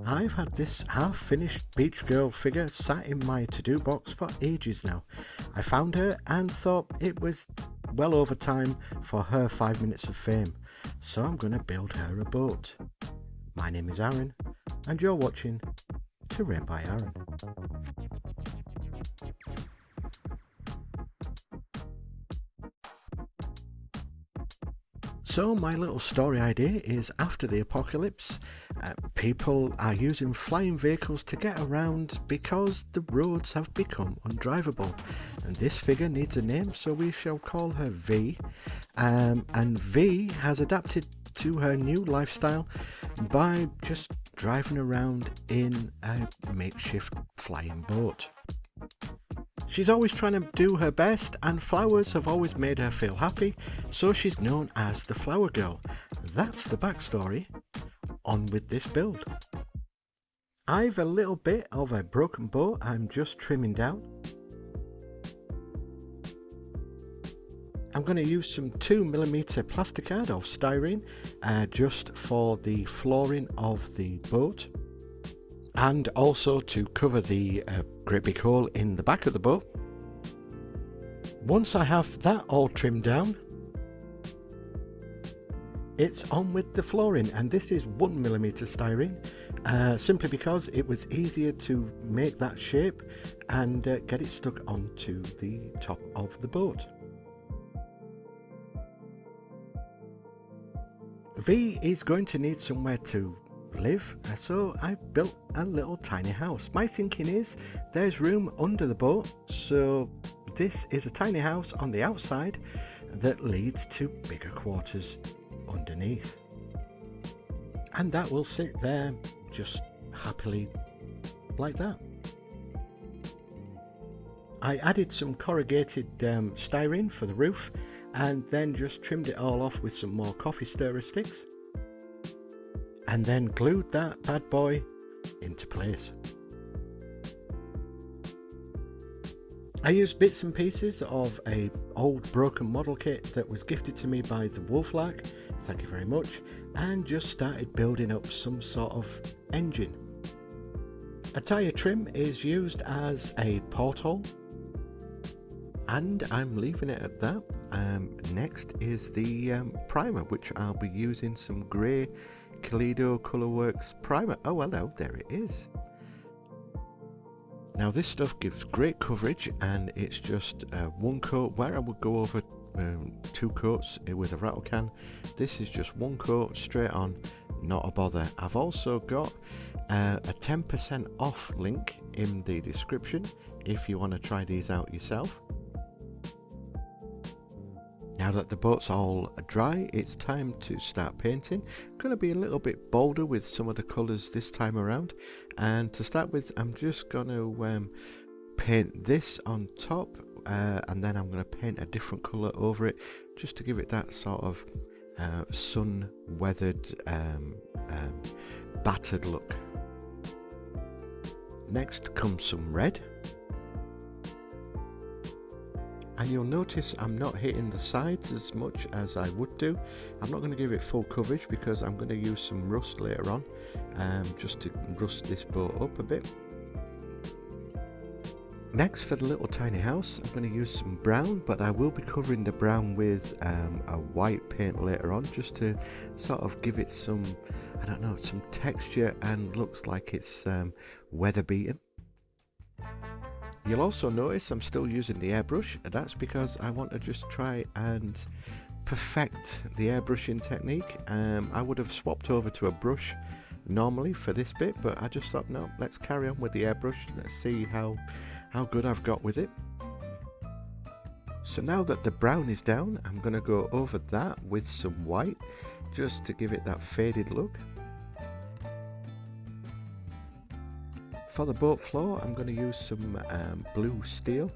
I've had this half-finished beach girl figure sat in my to-do box for ages now. I found her and thought it was well over time for her 5 minutes of fame, so I'm going to build her a boat. My name is Aaron, and you're watching Terrain by Aaron. So my little story idea is after the apocalypse, people are using flying vehicles to get around because the roads have become undrivable. And this figure needs a name, so we shall call her V. And V has adapted to her new lifestyle by just driving around in a makeshift flying boat. She's always trying to do her best, and flowers have always made her feel happy, so she's known as the Flower Girl. That's the backstory. On with this build. I've a little bit of a broken boat I'm just trimming down. I'm going to use some 2mm plasticard or styrene just for the flooring of the boat, and also to cover the great big hole in the back of the boat. Once I have that all trimmed down, it's on with the flooring, and this is 1mm styrene, simply because it was easier to make that shape and get it stuck onto the top of the boat. V is going to need somewhere to live, so I built a little tiny house. My thinking is there's room under the boat, so this is a tiny house on the outside that leads to bigger quarters underneath, and that will sit there just happily like that. I added some corrugated styrene for the roof, and then just trimmed it all off with some more coffee stirrer sticks, and then glued that bad boy into place. I used bits and pieces of a old broken model kit that was gifted to me by the Wolflark, thank you very much, and just started building up some sort of engine. A tyre trim is used as a porthole, and I'm leaving it at that. Next is the primer, which I'll be using some grey Kaleido Colourworks primer. Oh hello, there it is. Now this stuff gives great coverage, and it's just one coat where I would go over 2 coats with a rattle can. This is just one coat straight on, not a bother. I've also got a 10% off link in the description if you want to try these out yourself. Now that the boat's all dry, it's time to start painting. I'm going to be a little bit bolder with some of the colours this time around, and to start with I'm just going to paint this on top, and then I'm going to paint a different colour over it just to give it that sort of sun weathered battered look. Next comes some red. And you'll notice I'm not hitting the sides as much as I would do. I'm not going to give it full coverage because I'm going to use some rust later on, just to rust this boat up a bit. Next, for the little tiny house, I'm going to use some brown, but I will be covering the brown with a white paint later on, just to sort of give it some, I don't know, some texture and looks like it's weather beaten. You'll also notice I'm still using the airbrush. That's because I want to just try and perfect the airbrushing technique. I would have swapped over to a brush normally for this bit, but I just thought, no, let's carry on with the airbrush. Let's see how good I've got with it. So now that the brown is down, I'm going to go over that with some white just to give it that faded look. For the boat floor, I'm going to use some blue steel,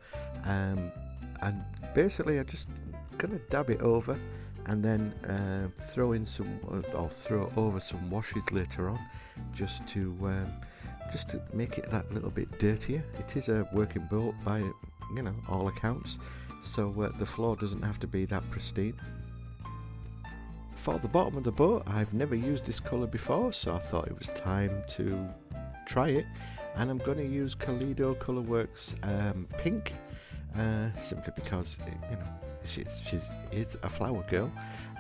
and basically I'm just going to dab it over, and then throw in some, or throw over some washes later on, just to make it that little bit dirtier. It is a working boat by, you know, all accounts, so the floor doesn't have to be that pristine. for the bottom of the boat, I've never used this colour before, so I thought it was time to try it, and I'm going to use Kaleido Colourworks pink, simply because she's a flower girl,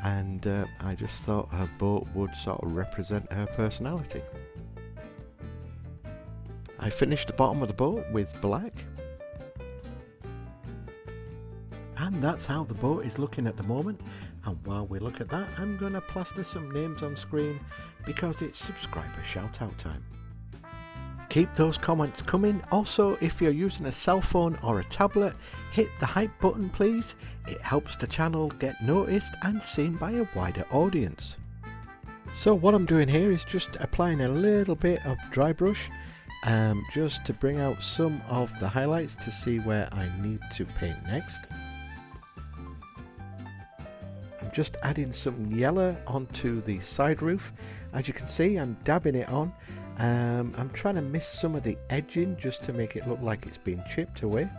and I just thought her boat would sort of represent her personality. I finished the bottom of the boat with black, and that's how the boat is looking at the moment. And while we look at that, I'm going to plaster some names on screen because it's subscriber shout out time. Keep those comments coming. Also, if you're using a cell phone or a tablet, hit the hype button please. It helps the channel get noticed and seen by a wider audience. So what I'm doing here is just applying a little bit of dry brush, just to bring out some of the highlights to see where I need to paint next. I'm just adding some yellow onto the side roof. As you can see, I'm dabbing it on. I'm trying to miss some of the edging just to make it look like it's been chipped away.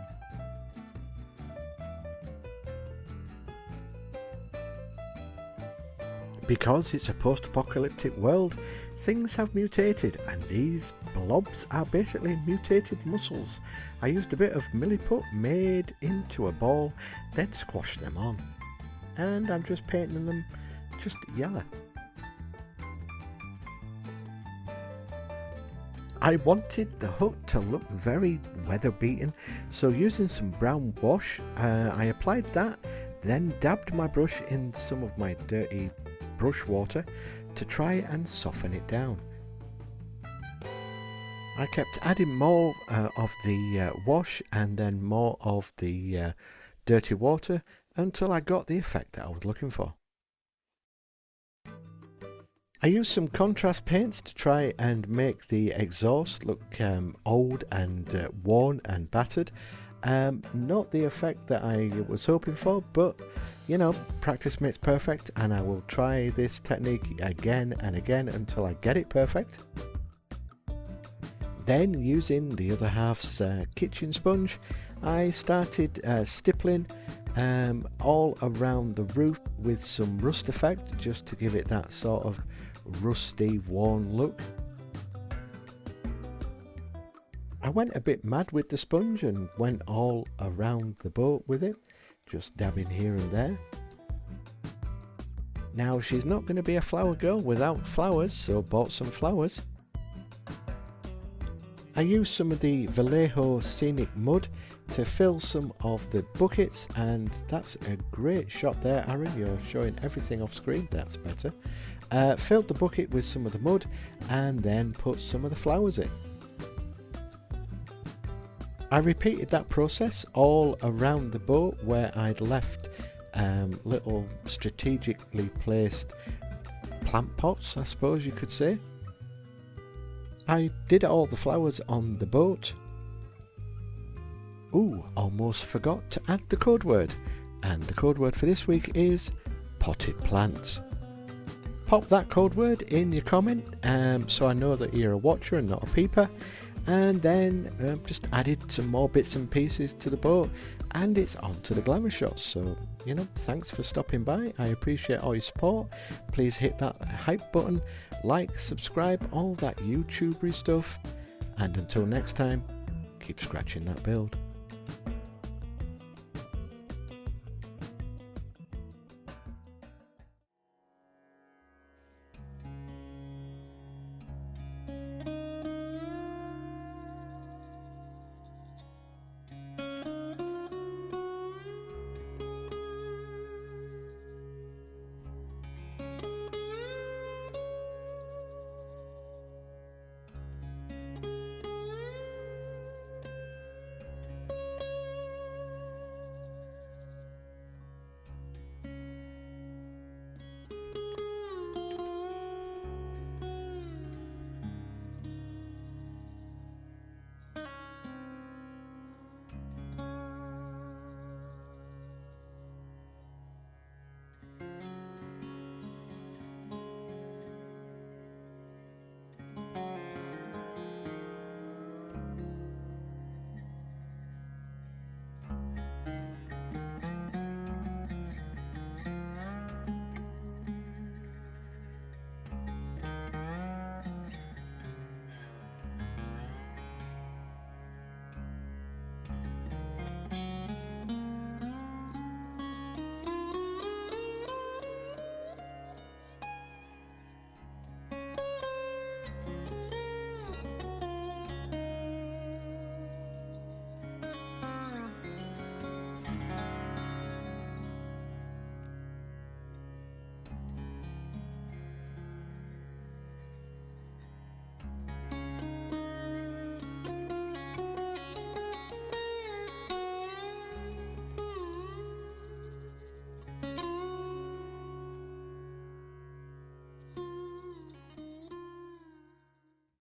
Because it's a post-apocalyptic world, things have mutated, and these blobs are basically mutated mussels. I used a bit of milliput made into a ball, then squashed them on. And I'm just painting them just yellow. I wanted the hut to look very weather beaten, so using some brown wash, I applied that, then dabbed my brush in some of my dirty brush water to try and soften it down. I kept adding more of the wash and then more of the dirty water until I got the effect that I was looking for. I used some contrast paints to try and make the exhaust look old and worn and battered. Not the effect that I was hoping for, but you know, practice makes perfect, and I will try this technique again and again until I get it perfect. Then, using the other half's kitchen sponge, I started stippling all around the roof with some rust effect, just to give it that sort of rusty, worn look. I went a bit mad with the sponge and went all around the boat with it, just dabbing here and there. Now, she's not going to be a flower girl without flowers, so bought some flowers. I used some of the Vallejo Scenic Mud to fill some of the buckets, and that's a great shot there, Aaron. You're showing everything off screen, that's better. Filled the bucket with some of the mud and then put some of the flowers in. I repeated that process all around the boat where I'd left little strategically placed plant pots, I suppose you could say. I did all the flowers on the boat. Ooh, almost forgot to add the code word, and the code word for this week is potted plants. Pop that code word in your comment so I know that you're a watcher and not a peeper, and then just added some more bits and pieces to the boat, and it's on to the glamour shots. So, you know, thanks for stopping by. I appreciate all your support. Please hit that hype button, like, subscribe, all that YouTubery stuff, and until next time, keep scratching that build.